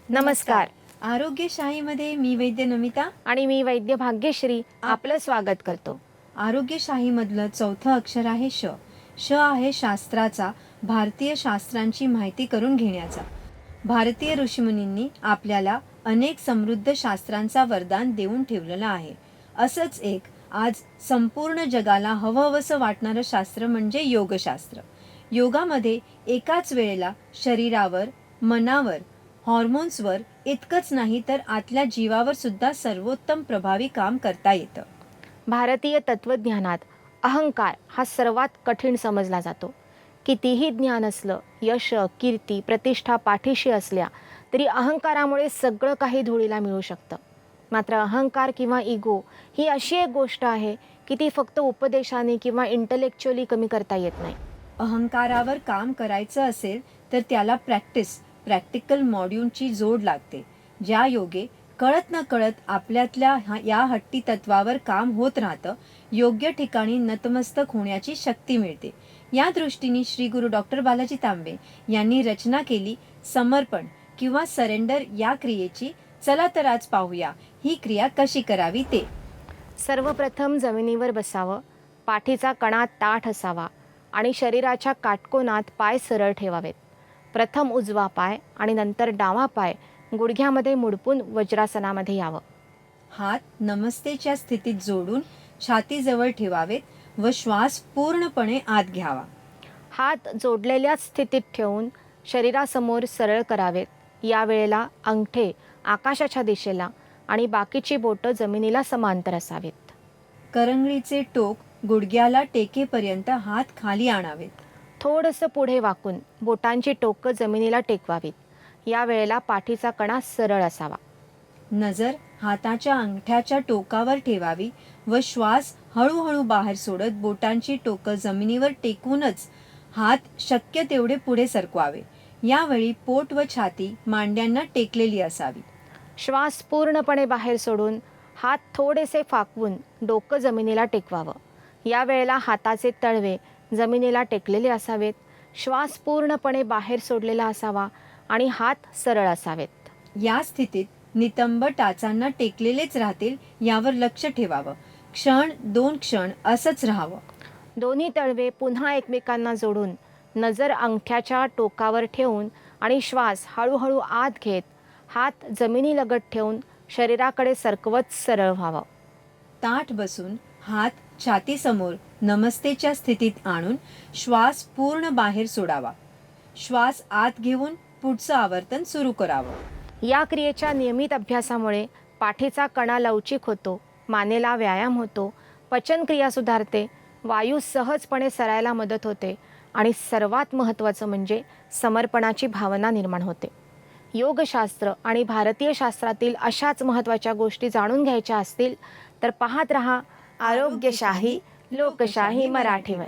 नमस्कार. आरोग्यशाहीमध्ये मी वैद्य नमिता आणि मी वैद्य भाग्यश्री आपलं स्वागत करतो. आरोग्यशाहीमधलं चौथं अक्षर आहे श. श आहे शास्त्राचा, भारतीय शास्त्रांची माहिती करून घेण्याचा. भारतीय ऋषीमुनींनी आपल्याला अनेक समृद्ध शास्त्रांचा वरदान देऊन ठेवलेलं आहे. असंच एक आज संपूर्ण जगाला हवंहवंसं वाटणारं शास्त्र म्हणजे योगशास्त्र. योगामध्ये एकाच वेळेला शरीरावर, मनावर, हॉर्मोन्सवर इतकंच नाही तर आतल्या जीवावर सुद्धा सर्वोत्तम प्रभावी काम करता येतं. भारतीय तत्त्वज्ञानात अहंकार हा सर्वात कठीण समजला जातो. कितीही ज्ञान असलं, यश, कीर्ती, प्रतिष्ठा पाठीशी असल्या तरी अहंकारामुळे सगळं काही धुळीला मिळू शकतं. मात्र अहंकार किंवा इगो ही अशी एक गोष्ट आहे की ती फक्त उपदेशाने किंवा इंटलेक्च्युअली कमी करता येत नाही. अहंकारावर काम करायचं असेल तर त्याला प्रॅक्टिकल मॉड्यूलची जोड लागते. ज्या योगे कळत न कळत आपल्यातल्या या हट्टी तत्वावर काम होत राहतं, योग्य ठिकाणी नतमस्तक होण्याची शक्ती मिळते. या दृष्टीने श्री गुरु डॉक्टर बालाजी तांबे यांनी रचना केली समर्पण किंवा सरेंडर या क्रियेची. चला तर आज पाहूया ही क्रिया कशी करावी ते. सर्वप्रथम जमिनीवर बसावं, पाठीचा कणा ताठ असावा आणि शरीराच्या काटकोनात पाय सरळ ठेवावेत. प्रथम उजवा पाय आणि नंतर डावा पाय गुडघ्यामध्ये मुडपून वज्रासनामध्ये यावं. हात नमस्तेच्या स्थितीत जोडून छातीजवळ ठेवावेत व श्वास पूर्णपणे आत घ्यावा. हात जोडलेल्या स्थितीत ठेवून शरीरासमोर सरळ करावेत. यावेळेला अंगठे आकाशाच्या दिशेला आणि बाकीची बोटं जमिनीला समांतर असावेत. करंगळीचे टोक गुडघ्याला टेकेपर्यंत हात खाली आणावेत. थोडंसं पुढे वाकून बोटांची टोकं जमिनीला टेकवावीत. यावेळेला पाठीचा कणा सरळ असावा. नजर हाताच्या अंगठ्याच्या टोकावर ठेवावी व श्वास हळूहळू बाहेर सोडत बोटांची टोकं जमिनीवर टेकूनच हात शक्य तेवढे पुढे सरकवावे. यावेळी पोट व छाती मांड्यांना टेकलेली असावी. श्वास पूर्णपणे बाहेर सोडून हात थोडेसे फाकवून डोकं जमिनीला टेकवावं. यावेळेला हाताचे तळवे जमिनीला टेकलेले असावेत. श्वास पूर्णपणे बाहेर सोडलेला असावा आणि हात सरळ असावेत. या स्थितीत नितंब टाचांना टेकलेलेच राहतील यावर लक्ष ठेवावं. क्षण 2 क्षण असंच राहावं. दोन्ही तळवे पुन्हा एकमेकांना जोडून नजर अंगठ्याच्या टोकावर ठेवून आणि श्वास हळूहळू आत घेत हात जमिनीलगत ठेवून शरीराकडे सरकवत सरळ व्हावं. ताठ बसून हात छातीसमोर नमस्तेच्या स्थितीत आणून श्वास पूर्ण बाहेर सोडावा. श्वास आत घेऊन पुढचं आवर्तन सुरू करावं. या क्रियेच्या नियमित अभ्यासामुळे पाठीचा कणा लवचिक होतो, मानेला व्यायाम होतो, पचनक्रिया सुधारते, वायू सहजपणे सरायला मदत होते आणि सर्वात महत्त्वाचं म्हणजे समर्पणाची भावना निर्माण होते. योगशास्त्र आणि भारतीय शास्त्रातील अशाच महत्त्वाच्या गोष्टी जाणून घ्यायच्या असतील तर पाहत रहा आरोग्यशाही लोकशाही मराठीवर.